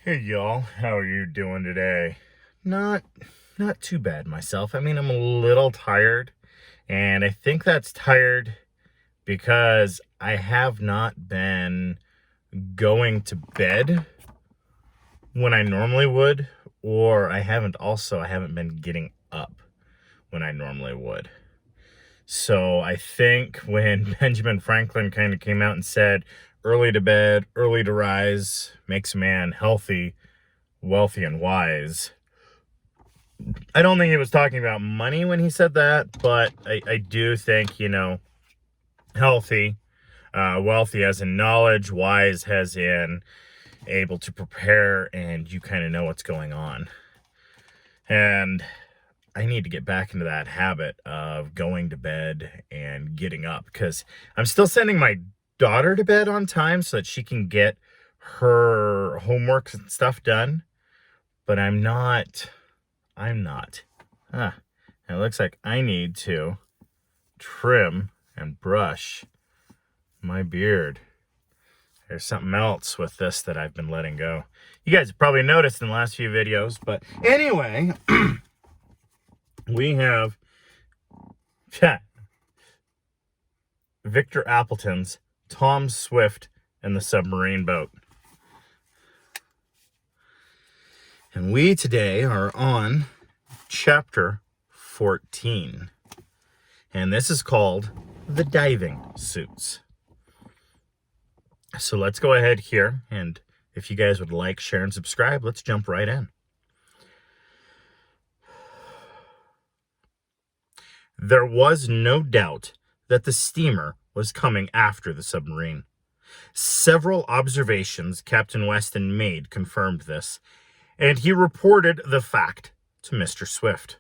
Hey y'all, how are you doing today? Not not too bad myself. I mean, I'm a little tired, and I think that's tired because I have not been going to bed when I normally would, or I haven't been getting up when I normally would. So I think when Benjamin Franklin kind of came out and said, early to bed, early to rise makes a man healthy, wealthy, and wise. I don't think he was talking about money when he said that, but I do think, healthy, wealthy as in knowledge, wise as in able to prepare, and you kind of know what's going on. And I need to get back into that habit of going to bed and getting up, because I'm still sending my daughter to bed on time so that she can get her homework and stuff done, but I'm not. It looks like I need to trim and brush my beard. There's something else with this that I've been letting go. You guys have probably noticed in the last few videos, but anyway, we have Victor Appleton's Tom Swift and the Submarine Boat. And we today are on chapter 14. And this is called the diving suits. So let's go ahead here, and if you guys would like, share, and subscribe, let's jump right in. There was no doubt that the steamer was coming after the submarine. Several observations Captain Weston made confirmed this, and he reported the fact to Mr. Swift.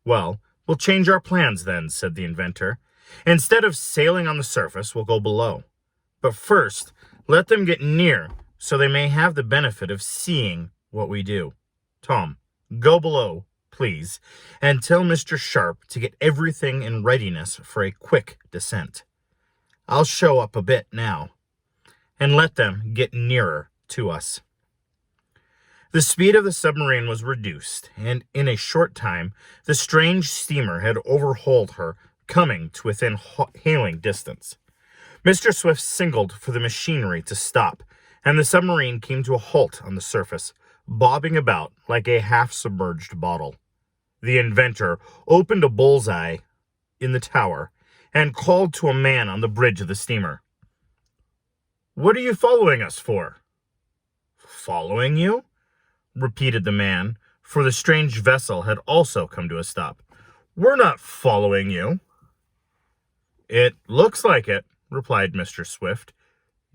"Well, we'll change our plans then," said the inventor. "Instead of sailing on the surface, we'll go below. But first, let them get near so they may have the benefit of seeing what we do. Tom, go below, please, and tell Mr. Sharp to get everything in readiness for a quick descent. I'll show up a bit now, and let them get nearer to us." The speed of the submarine was reduced, and in a short time, the strange steamer had overhauled her, coming to within hailing distance. Mr. Swift signaled for the machinery to stop, and the submarine came to a halt on the surface, bobbing about like a half-submerged bottle. The inventor opened a bullseye in the tower and called to a man on the bridge of the steamer. "What are you following us for?" "Following you?" repeated the man, for the strange vessel had also come to a stop. "We're not following you." "It looks like it," replied Mr. Swift.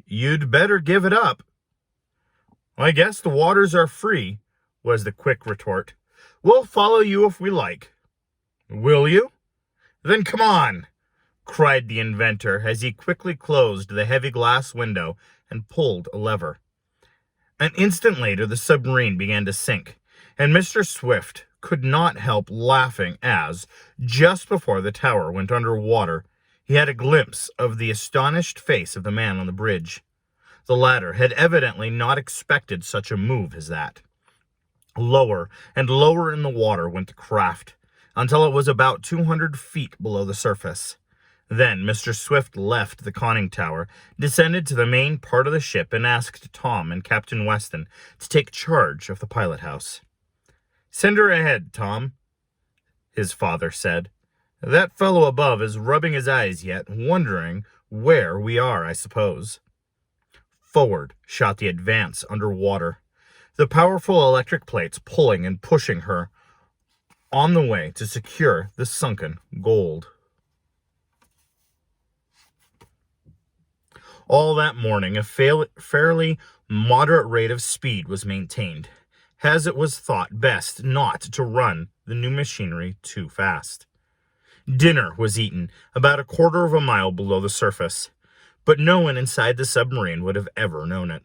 "You'd better give it up." "I guess the waters are free," was the quick retort. "We'll follow you if we like." "Will you? Then come on," cried the inventor as he quickly closed the heavy glass window and pulled a lever. An instant later, the submarine began to sink, and Mr. Swift could not help laughing as, just before the tower went under water, he had a glimpse of the astonished face of the man on the bridge. The latter had evidently not expected such a move as that. Lower and lower in the water went the craft, until it was about 200 feet below the surface. Then Mr. Swift left the conning tower, descended to the main part of the ship, and asked Tom and Captain Weston to take charge of the pilot house. "Send her ahead, Tom," his father said. "That fellow above is rubbing his eyes yet, wondering where we are, I suppose." Forward shot the Advance under water, the powerful electric plates pulling and pushing her on the way to secure the sunken gold. All that morning, a fairly moderate rate of speed was maintained, as it was thought best not to run the new machinery too fast. Dinner was eaten about a quarter of a mile below the surface, but no one inside the submarine would have ever known it.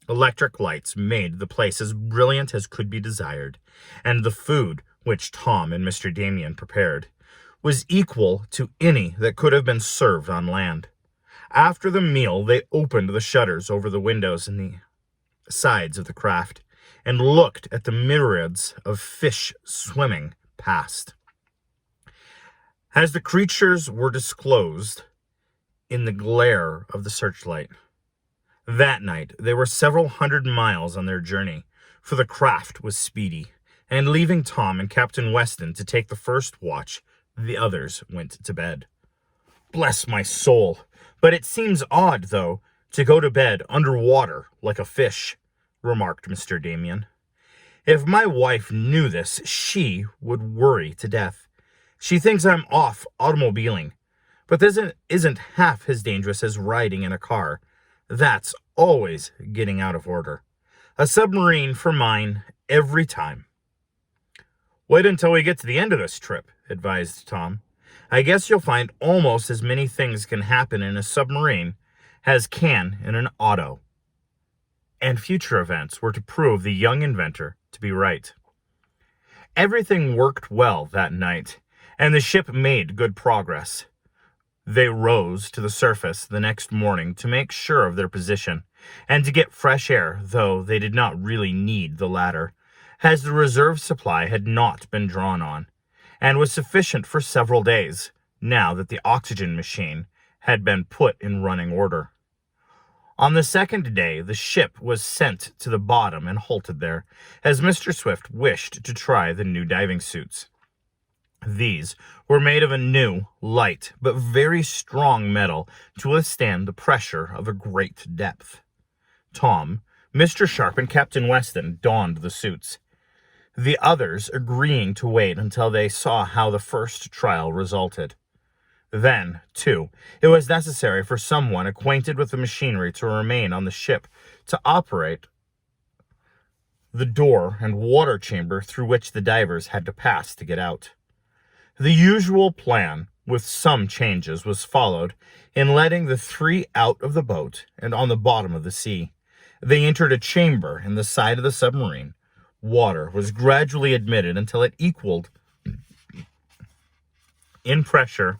Electric lights made the place as brilliant as could be desired, and the food, which Tom and Mr. Damien prepared, was equal to any that could have been served on land. After the meal, they opened the shutters over the windows in the sides of the craft, and looked at the myriads of fish swimming past. As the creatures were disclosed in the glare of the searchlight, that night they were several hundred miles on their journey, for the craft was speedy, and leaving Tom and Captain Weston to take the first watch, the others went to bed. Bless my soul, but it seems odd, though, to go to bed underwater like a fish, remarked Mr. Damien. If my wife knew this, she would worry to death. She thinks I'm off automobiling, but this isn't half as dangerous as riding in a car. That's always getting out of order. A submarine for mine every time. Wait until we get to the end of this trip, advised Tom. I guess you'll find almost as many things can happen in a submarine as can in an auto. And future events were to prove the young inventor to be right. Everything worked well that night, and the ship made good progress. They rose to the surface the next morning to make sure of their position, and to get fresh air, though they did not really need the latter, as the reserve supply had not been drawn on, and was sufficient for several days, now that the oxygen machine had been put in running order. On the second day, the ship was sent to the bottom and halted there, as Mr. Swift wished to try the new diving suits. These were made of a new, light, but very strong metal to withstand the pressure of a great depth. Tom, Mr. Sharp, and Captain Weston donned the suits, the others agreeing to wait until they saw how the first trial resulted. Then, too, it was necessary for someone acquainted with the machinery to remain on the ship to operate the door and water chamber through which the divers had to pass to get out. The usual plan, with some changes, was followed in letting the three out of the boat and on the bottom of the sea. They entered a chamber in the side of the submarine. Water was gradually admitted until it equaled in pressure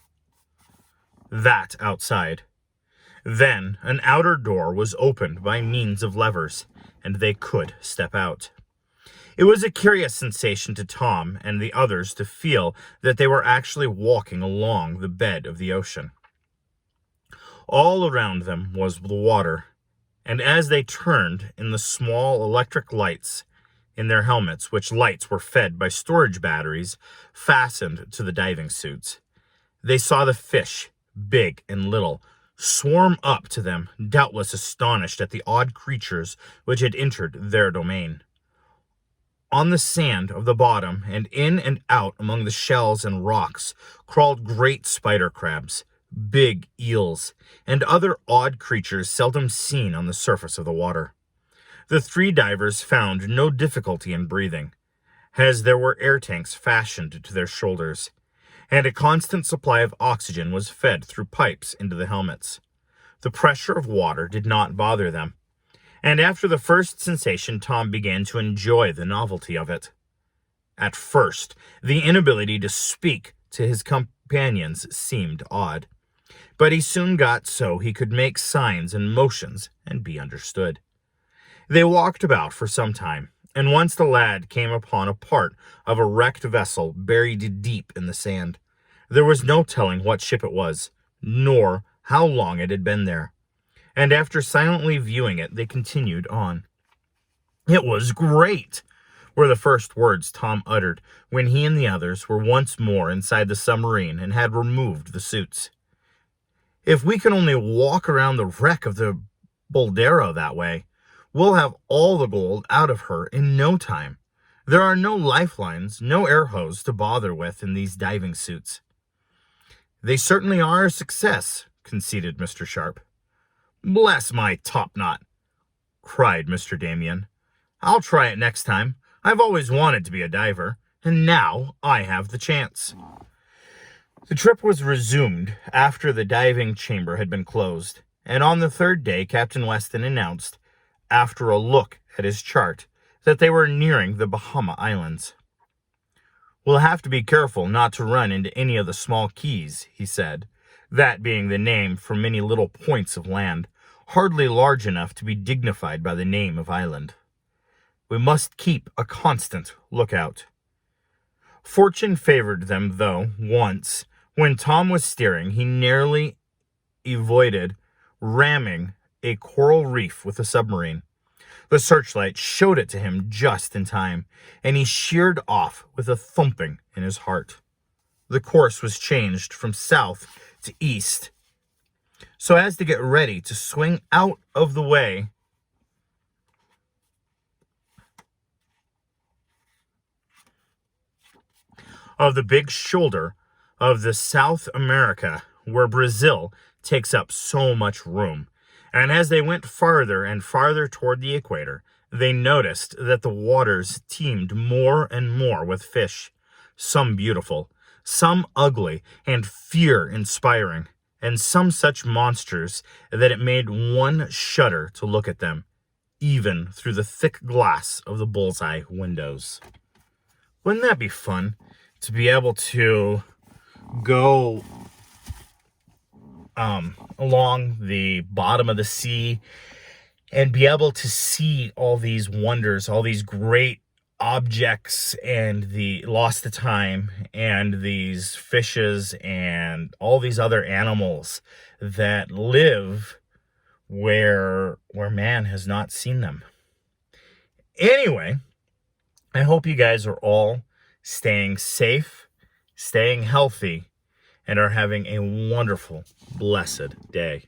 that outside. Then an outer door was opened by means of levers, and they could step out. It was a curious sensation to Tom and the others to feel that they were actually walking along the bed of the ocean. All around them was the water, and as they turned in the small electric lights in their helmets, which lights were fed by storage batteries fastened to the diving suits, they saw the fish, big and little, swarm up to them, doubtless astonished at the odd creatures which had entered their domain. On the sand of the bottom and in and out among the shells and rocks crawled great spider crabs, big eels, and other odd creatures seldom seen on the surface of the water. The three divers found no difficulty in breathing, as there were air tanks fashioned to their shoulders, and a constant supply of oxygen was fed through pipes into the helmets. The pressure of water did not bother them, and after the first sensation, Tom began to enjoy the novelty of it. At first, the inability to speak to his companions seemed odd, but he soon got so he could make signs and motions and be understood. They walked about for some time, and once the lad came upon a part of a wrecked vessel buried deep in the sand. There was no telling what ship it was, nor how long it had been there, and after silently viewing it, they continued on. "It was great," were the first words Tom uttered when he and the others were once more inside the submarine and had removed the suits. "If we can only walk around the wreck of the Boldero that way, we'll have all the gold out of her in no time. There are no lifelines, no air hose to bother with in these diving suits." "They certainly are a success," conceded Mr. Sharp. "Bless my topknot," cried Mr. Damien. "I'll try it next time. I've always wanted to be a diver, and now I have the chance." The trip was resumed after the diving chamber had been closed, and on the third day Captain Weston announced, after a look at his chart, that they were nearing the Bahama Islands. "We'll have to be careful not to run into any of the small keys," he said, that being the name for many little points of land, hardly large enough to be dignified by the name of island. We must keep a constant lookout. Fortune favored them, though, once, when Tom was steering, he nearly avoided ramming a coral reef with a submarine. The searchlight showed it to him just in time, and he sheered off with a thumping in his heart. The course was changed from south to east, so as to get ready to swing out of the way of the big shoulder of the South America, where Brazil takes up so much room. And as they went farther and farther toward the equator, they noticed that the waters teemed more and more with fish, some beautiful, some ugly and fear-inspiring, and some such monsters that it made one shudder to look at them, even through the thick glass of the bullseye windows. Wouldn't that be fun, to be able to go along the bottom of the sea and be able to see all these wonders, all these great objects, and the lost to time, and these fishes, and all these other animals that live where man has not seen them. Anyway, I hope you guys are all staying safe, staying healthy, and are having a wonderful, blessed day.